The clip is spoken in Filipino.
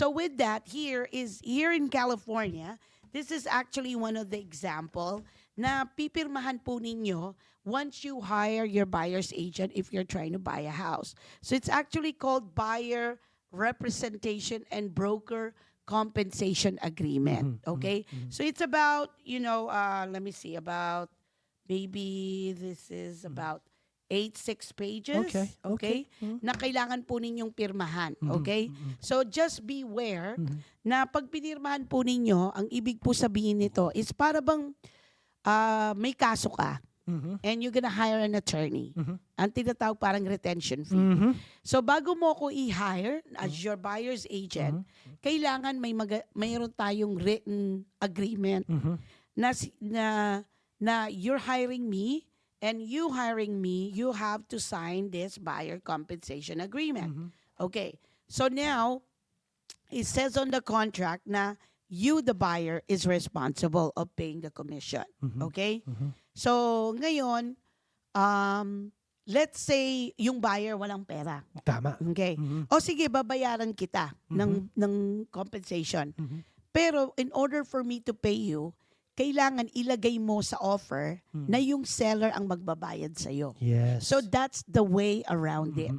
So with that, here in California, this is actually one of the example na pipirmahan po ninyo once you hire your buyer's agent if you're trying to buy a house. So it's actually called buyer representation and broker compensation agreement. Okay? So it's about, let me see, about maybe this is about 6 pages. Okay, okay. Na kailangan po ninyong pirmahan. Okay? So just beware na pag pinirmahan po ninyo, ang ibig po sabihin nito is para bang may kaso ka and you're gonna hire an attorney. Ang tinatawag parang retention fee. So bago mo ko i-hire as your buyer's agent, kailangan mayroon tayong written agreement na you're hiring me and you hiring me, you have to sign this buyer compensation agreement. Okay. So now, it says on the contract na you, the buyer, is responsible of paying the commission. Okay? So, ngayon, let's say yung buyer walang pera. Tama. Okay? O sige, babayaran kita ng compensation. Pero in order for me to pay you, kailangan ilagay mo sa offer na yung seller ang magbabayad sa'yo. Yes. So that's the way around it.